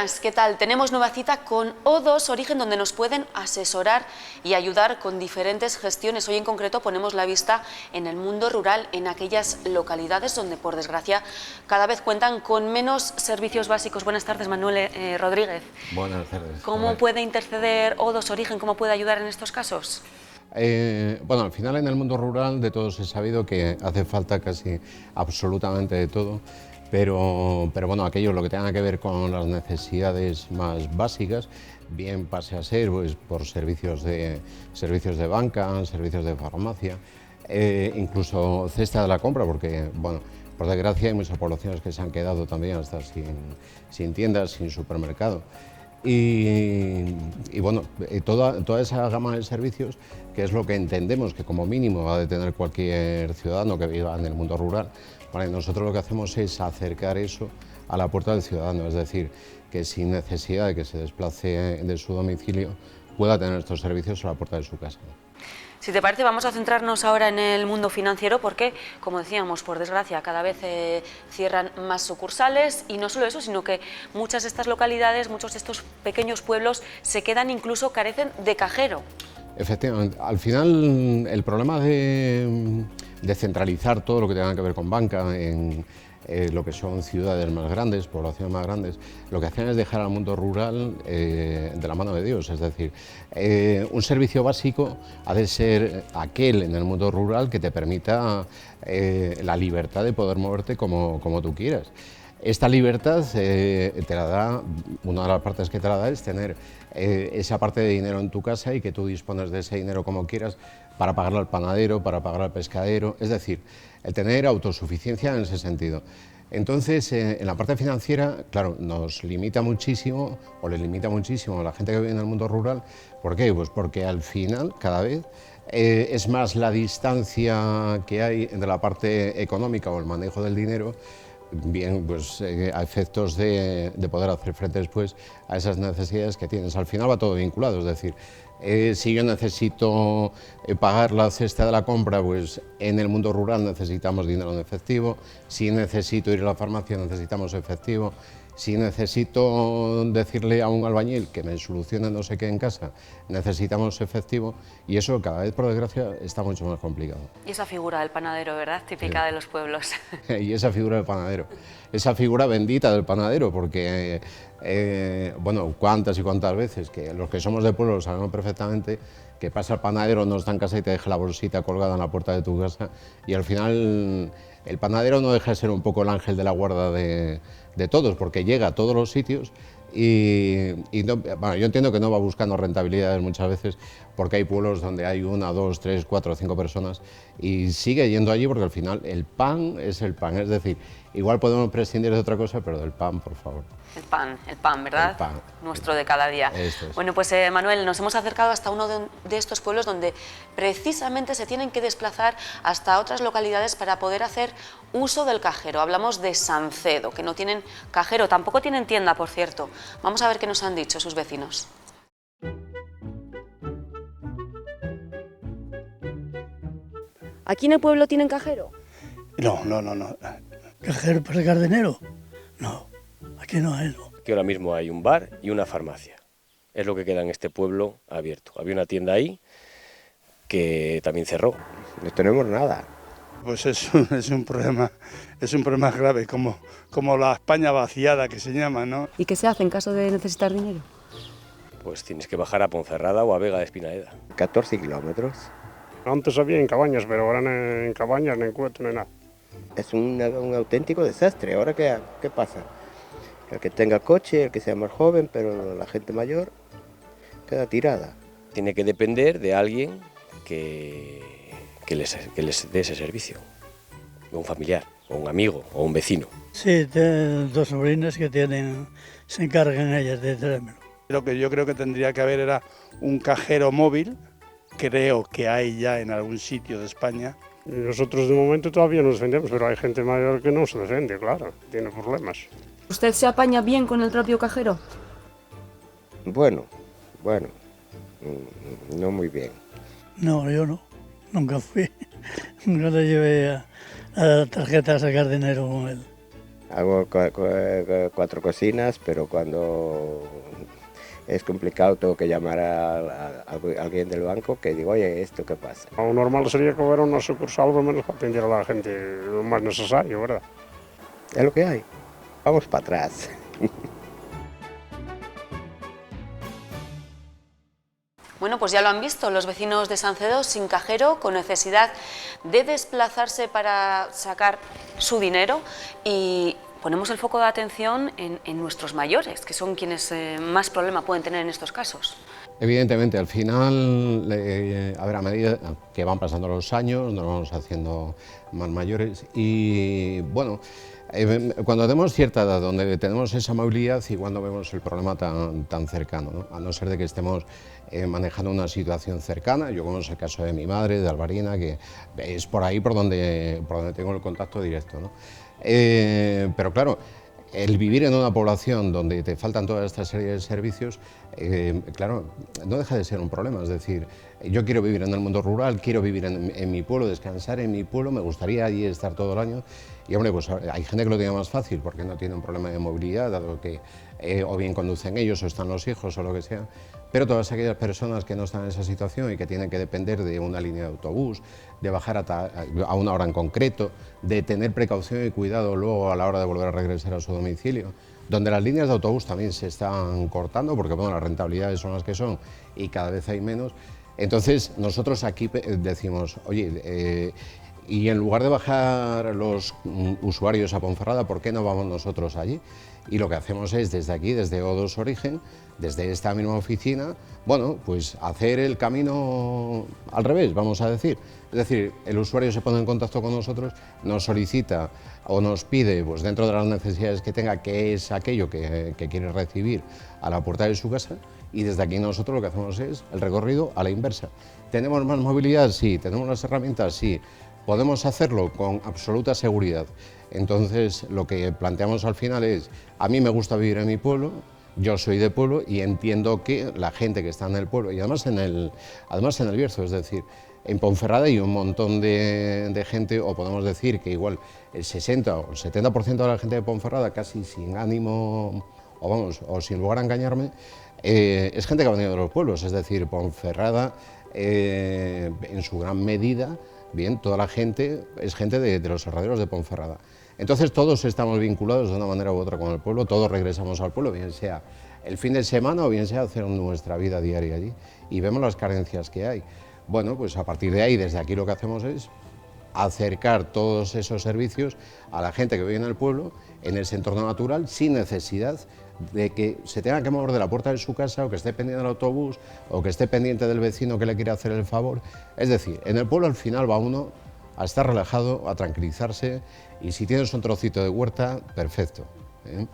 buenas, ¿qué tal? Tenemos nueva cita con O2 Origen, donde nos pueden asesorar y ayudar con diferentes gestiones. Hoy en concreto ponemos la vista en el mundo rural, en aquellas localidades donde, por desgracia, cada vez cuentan con menos servicios básicos. Buenas tardes, Manuel Rodríguez. Buenas tardes. ¿Cómo puede interceder O2 Origen? ¿Cómo puede ayudar en estos casos? Bueno, al final en el mundo rural de todos he sabido que hace falta casi absolutamente de todo, pero bueno, aquello lo que tenga que ver con las necesidades más básicas, bien pase a ser pues, por servicios de banca, servicios de farmacia, incluso cesta de la compra, porque bueno, por desgracia hay muchas poblaciones que se han quedado también hasta sin tiendas, sin supermercado. Y bueno, toda esa gama de servicios, que es lo que entendemos que como mínimo va a tener cualquier ciudadano que viva en el mundo rural, ¿vale? Nosotros lo que hacemos es acercar eso a la puerta del ciudadano, es decir, que sin necesidad de que se desplace de su domicilio pueda tener estos servicios a la puerta de su casa. Si te parece, vamos a centrarnos ahora en el mundo financiero porque, como decíamos, por desgracia, cada vez cierran más sucursales y no solo eso, sino que muchas de estas localidades, muchos de estos pequeños pueblos se quedan, incluso carecen de cajero. Efectivamente, al final el problema de centralizar todo lo que tenga que ver con banca en lo que son ciudades más grandes, poblaciones más grandes, lo que hacen es dejar al mundo rural de la mano de Dios. Es decir, un servicio básico ha de ser aquel en el mundo rural que te permita la libertad de poder moverte como tú quieras. Esta libertad te la da, una de las partes que te la da es tener esa parte de dinero en tu casa y que tú dispones de ese dinero como quieras para pagarle al panadero, para pagar al pescadero, es decir, el tener autosuficiencia en ese sentido. Entonces, en la parte financiera, claro, nos limita muchísimo, o le limita muchísimo a la gente que vive en el mundo rural. ¿Por qué? Pues porque al final, cada vez, es más la distancia que hay entre la parte económica o el manejo del dinero, bien, pues a efectos de poder hacer frente después a esas necesidades que tienes. Al final va todo vinculado, es decir, si yo necesito pagar la cesta de la compra, pues en el mundo rural necesitamos dinero en efectivo. Si necesito ir a la farmacia, necesitamos efectivo. Si necesito decirle a un albañil que me solucione no sé qué en casa, necesitamos efectivo, y eso cada vez, por desgracia, está mucho más complicado. Y esa figura del panadero, ¿verdad? Típica de los pueblos. Y esa figura del panadero, esa figura bendita del panadero, porque, bueno, cuántas y cuántas veces, que los que somos de pueblo lo sabemos perfectamente, que pasa el panadero, no está en casa y te deja la bolsita colgada en la puerta de tu casa, y al final el panadero no deja de ser un poco el ángel de la guarda de todos, porque llega a todos los sitios y no, bueno, yo entiendo que no va buscando rentabilidades muchas veces, porque hay pueblos donde hay 1, 2, 3, 4, 5 personas y sigue yendo allí porque al final el pan es el pan, es decir, igual podemos prescindir de otra cosa, pero del pan, por favor. El pan, ¿verdad? El pan. Nuestro de cada día. Esto es. Bueno, pues Manuel, nos hemos acercado hasta uno de estos pueblos donde precisamente se tienen que desplazar hasta otras localidades para poder hacer uso del cajero. Hablamos de Sancedo, que no tienen cajero, tampoco tienen tienda, por cierto. Vamos a ver qué nos han dicho sus vecinos. ¿Aquí en el pueblo tienen cajero? No. ¿Cajero para sacar dinero? No, aquí no hay, no. Que ahora mismo hay un bar y una farmacia. Es lo que queda en este pueblo abierto. Había una tienda ahí que también cerró. No tenemos nada. Pues es un problema grave, como la España vaciada que se llama, ¿no? ¿Y qué se hace en caso de necesitar dinero? Pues tienes que bajar a Ponferrada o a Vega de Espinaeda. 14 kilómetros. Antes había en Cabañas, pero ahora en Cabañas no encuentro ni nada. Es un auténtico desastre. ¿Ahora qué pasa? El que tenga coche, el que sea más joven, pero la gente mayor queda tirada. Tiene que depender de alguien que les dé ese servicio. Un familiar, o un amigo, o un vecino. Sí, tengo 2 sobrinas que se encargan ellas de traérmelo. Lo que yo creo que tendría que haber era un cajero móvil. Creo que hay ya en algún sitio de España. Y nosotros de momento todavía nos defendemos, pero hay gente mayor que no se defiende, claro, tiene problemas. ¿Usted se apaña bien con el propio cajero? Bueno, no muy bien. No, yo no, nunca fui. Nunca le llevé a la tarjeta a sacar dinero con él. Hago 4 cocinas, pero cuando es complicado tengo que llamar a alguien del banco que digo, oye, ¿esto qué pasa? Lo normal sería que hubiera una sucursal por lo menos para atender a la gente lo más necesario, ¿verdad? Es lo que hay. Vamos para atrás. Bueno, pues ya lo han visto, los vecinos de Sancedo sin cajero, con necesidad de desplazarse para sacar su dinero, y ponemos el foco de atención en nuestros mayores, que son quienes más problema pueden tener en estos casos. Evidentemente, al final, a ver, a medida que van pasando los años, nos vamos haciendo más mayores y, bueno, cuando tenemos cierta edad, donde tenemos esa movilidad y cuando vemos el problema tan cercano, ¿no? A no ser de que estemos manejando una situación cercana, yo como es el caso de mi madre, de Albarina, que es por ahí por donde tengo el contacto directo, ¿no? Pero claro, el vivir en una población donde te faltan toda esta serie de servicios, claro, no deja de ser un problema. Es decir, yo quiero vivir en el mundo rural, quiero vivir en mi pueblo, descansar en mi pueblo, me gustaría allí estar todo el año. Y hombre, pues hay gente que lo tiene más fácil porque no tiene un problema de movilidad, dado que o bien conducen ellos o están los hijos o lo que sea. Pero todas aquellas personas que no están en esa situación y que tienen que depender de una línea de autobús, de bajar a una hora en concreto, de tener precaución y cuidado luego a la hora de volver a regresar a su domicilio, donde las líneas de autobús también se están cortando porque bueno, las rentabilidades son las que son y cada vez hay menos. Entonces nosotros aquí decimos, oye, y en lugar de bajar los usuarios a Ponferrada, ¿por qué no vamos nosotros allí? Y lo que hacemos es desde aquí, desde O2 Origen, desde esta misma oficina, bueno, pues hacer el camino al revés, vamos a decir. Es decir, el usuario se pone en contacto con nosotros, nos solicita o nos pide, pues dentro de las necesidades que tenga, qué es aquello que quiere recibir a la puerta de su casa, y desde aquí nosotros lo que hacemos es el recorrido a la inversa. ¿Tenemos más movilidad? Sí. ¿Tenemos las herramientas? Sí. Podemos hacerlo con absoluta seguridad. Entonces, lo que planteamos al final es, a mí me gusta vivir en mi pueblo, yo soy de pueblo y entiendo que la gente que está en el pueblo, y además en el Bierzo, es decir, en Ponferrada hay un montón de gente, o podemos decir que igual el 60 o el 70% de la gente de Ponferrada, casi sin ánimo, o sin lugar a engañarme, es gente que ha venido de los pueblos, es decir, Ponferrada, en su gran medida, bien, toda la gente es gente de los alrededores de Ponferrada. Entonces todos estamos vinculados de una manera u otra con el pueblo, todos regresamos al pueblo, bien sea el fin de semana o bien sea hacer nuestra vida diaria allí, y vemos las carencias que hay. Bueno, pues a partir de ahí, desde aquí lo que hacemos es acercar todos esos servicios a la gente que vive en el pueblo, en ese entorno natural, sin necesidad de que se tenga que mover de la puerta de su casa o que esté pendiente del autobús o que esté pendiente del vecino que le quiere hacer el favor. Es decir, en el pueblo al final va uno a estar relajado, a tranquilizarse, y si tienes un trocito de huerta, perfecto, ¿eh?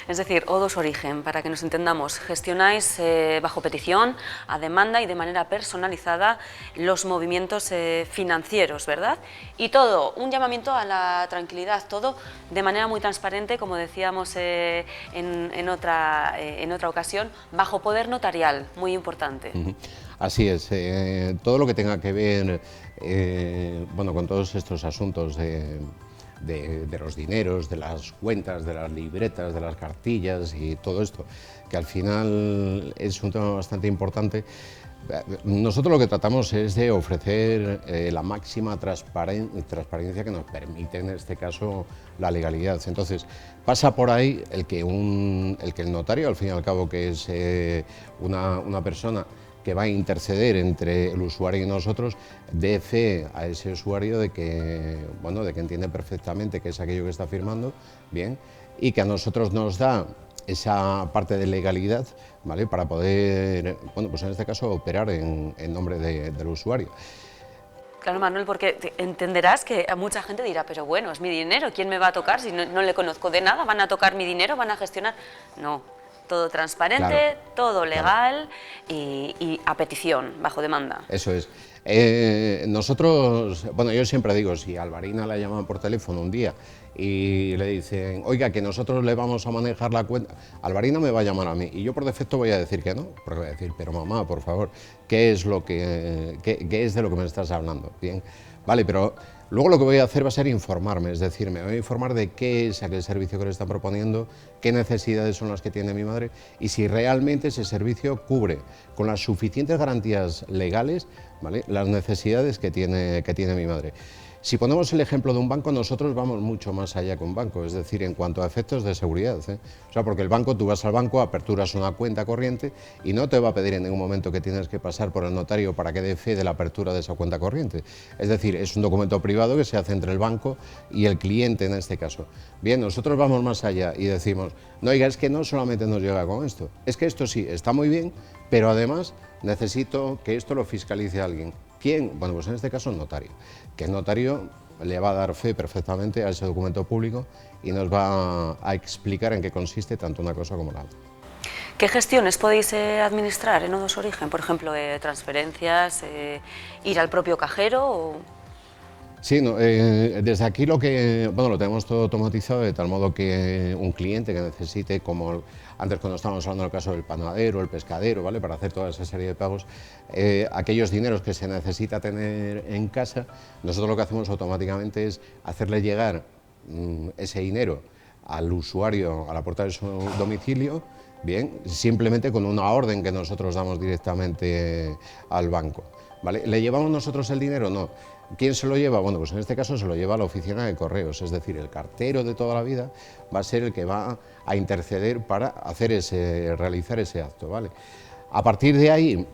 Es decir, O2 Origen, para que nos entendamos, gestionáis bajo petición, a demanda y de manera personalizada los movimientos financieros, ¿verdad? Y todo, un llamamiento a la tranquilidad, todo de manera muy transparente, como decíamos en otra ocasión, bajo poder notarial, muy importante. Así es, todo lo que tenga que ver bueno, con todos estos asuntos de los dineros, de las cuentas, de las libretas, de las cartillas y todo esto, que al final es un tema bastante importante. Nosotros lo que tratamos es de ofrecer la máxima transparencia que nos permite, en este caso, la legalidad. Entonces, pasa por ahí el que el notario, al fin y al cabo, que es una persona que va a interceder entre el usuario y nosotros, dé fe a ese usuario de que, bueno, de que entiende perfectamente qué es aquello que está firmando, bien, y que a nosotros nos da esa parte de legalidad, ¿vale?, para poder, bueno, pues en este caso, operar en nombre del usuario. Claro, Manuel, porque entenderás que a mucha gente dirá, pero bueno, es mi dinero, ¿quién me va a tocar si no le conozco de nada? ¿Van a tocar mi dinero? ¿Van a gestionar? No. Todo transparente, claro, todo legal, claro, y a petición, bajo demanda. Eso es. Nosotros, bueno, yo siempre digo, si a Albarina la llaman por teléfono un día y le dicen, oiga, que nosotros le vamos a manejar la cuenta, Albarina me va a llamar a mí y yo por defecto voy a decir que no, porque voy a decir, pero mamá, por favor, ¿qué es de lo que me estás hablando? Bien, vale, pero luego lo que voy a hacer va a ser informarme, es decir, me voy a informar de qué es aquel servicio que le están proponiendo, qué necesidades son las que tiene mi madre y si realmente ese servicio cubre con las suficientes garantías legales, ¿vale?, las necesidades que tiene mi madre. Si ponemos el ejemplo de un banco, nosotros vamos mucho más allá que un banco, es decir, en cuanto a efectos de seguridad, ¿eh? O sea, porque el banco, tú vas al banco, aperturas una cuenta corriente y no te va a pedir en ningún momento que tienes que pasar por el notario para que dé fe de la apertura de esa cuenta corriente. Es decir, es un documento privado que se hace entre el banco y el cliente en este caso. Bien, nosotros vamos más allá y decimos, no, oiga, es que no solamente nos llega con esto, es que esto sí, está muy bien, pero además necesito que esto lo fiscalice alguien. ¿Quién? Bueno, pues en este caso el notario, que el notario le va a dar fe perfectamente a ese documento público y nos va a explicar en qué consiste tanto una cosa como la otra. ¿Qué gestiones podéis administrar en O2 Origen? Por ejemplo, transferencias, ir al propio cajero o... Sí, no, desde aquí lo tenemos todo automatizado de tal modo que un cliente que necesite, como antes cuando estábamos hablando del caso del panadero, el pescadero, ¿vale?, para hacer toda esa serie de pagos, aquellos dineros que se necesita tener en casa, nosotros lo que hacemos automáticamente es hacerle llegar ese dinero al usuario a la puerta de su domicilio, bien, simplemente con una orden que nosotros damos directamente al banco, ¿vale? ¿Le llevamos nosotros el dinero? No. ¿Quién se lo lleva? Bueno, pues en este caso se lo lleva a la oficina de correos, es decir, el cartero de toda la vida va a ser el que va a interceder para realizar ese acto, ¿vale? A partir de ahí,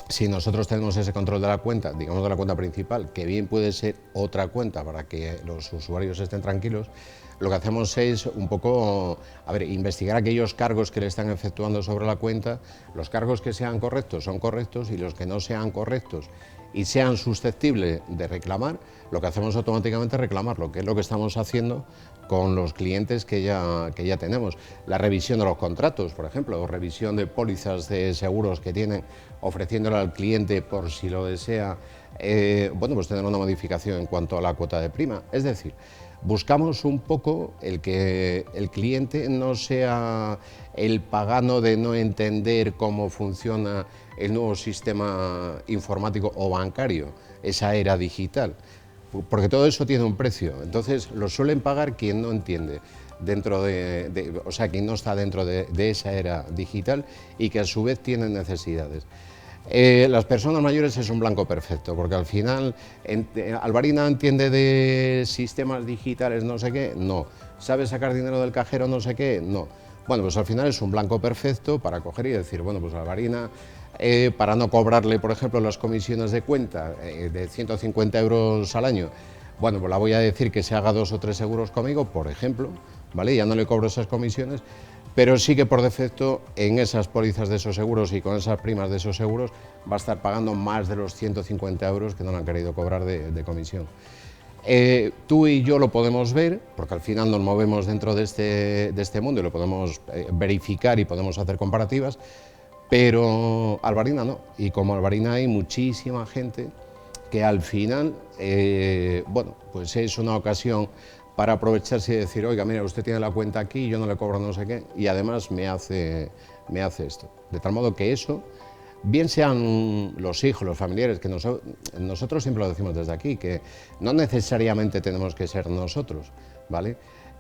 si nosotros tenemos ese control de la cuenta, digamos de la cuenta principal, que bien puede ser otra cuenta para que los usuarios estén tranquilos, lo que hacemos es un poco, investigar aquellos cargos que le están efectuando sobre la cuenta, los cargos que sean correctos son correctos y los que no sean correctos y sean susceptibles de reclamar, lo que hacemos automáticamente es reclamarlo, que es lo que estamos haciendo con los clientes que ya tenemos. La revisión de los contratos, por ejemplo, o revisión de pólizas de seguros que tienen, ofreciéndole al cliente por si lo desea, pues tener una modificación en cuanto a la cuota de prima. Es decir, buscamos un poco el que el cliente no sea el pagano de no entender cómo funciona el nuevo sistema informático o bancario, esa era digital, porque todo eso tiene un precio, entonces lo suelen pagar quien no entiende, o sea, quien no está dentro de esa era digital y que a su vez tiene necesidades. Las personas mayores es un blanco perfecto, porque al final, ¿Albarina entiende de sistemas digitales no sé qué? No. ¿Sabe sacar dinero del cajero no sé qué? No. Bueno, pues al final es un blanco perfecto para coger y decir, bueno, pues Albarina, para no cobrarle, por ejemplo, las comisiones de cuenta de 150 euros al año, bueno, pues la voy a decir que se haga 2 o 3 seguros conmigo, por ejemplo, ¿vale? Ya no le cobro esas comisiones, pero sí que por defecto en esas pólizas de esos seguros y con esas primas de esos seguros va a estar pagando más de los 150 euros que no le han querido cobrar de comisión. Tú y yo lo podemos ver, porque al final nos movemos dentro de este mundo y lo podemos verificar y podemos hacer comparativas, pero Albarina no, y como Albarina hay muchísima gente que al final, pues es una ocasión para aprovecharse y decir, oiga, mira, usted tiene la cuenta aquí, yo no le cobro no sé qué, y además me hace esto. De tal modo que eso, bien sean los hijos, los familiares, que nosotros siempre lo decimos desde aquí, que no necesariamente tenemos que ser nosotros, ¿vale?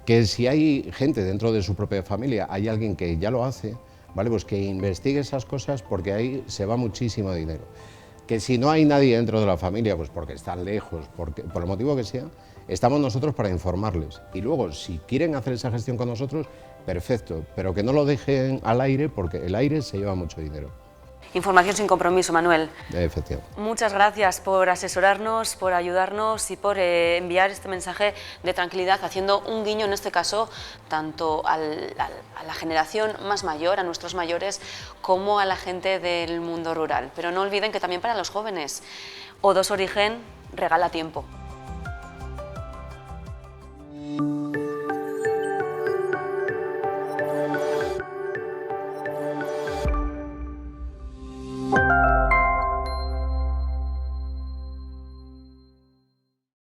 Que si hay gente dentro de su propia familia, hay alguien que ya lo hace, ¿vale? Pues que investigue esas cosas porque ahí se va muchísimo dinero. Que si no hay nadie dentro de la familia, pues porque están lejos, por el motivo que sea, estamos nosotros para informarles. Y luego, si quieren hacer esa gestión con nosotros, perfecto, pero que no lo dejen al aire porque el aire se lleva mucho dinero. Información sin compromiso, Manuel. Efectivamente. Muchas gracias por asesorarnos, por ayudarnos y por enviar este mensaje de tranquilidad, haciendo un guiño en este caso tanto a la generación más mayor, a nuestros mayores, como a la gente del mundo rural. Pero no olviden que también para los jóvenes, O2 Origen regala tiempo.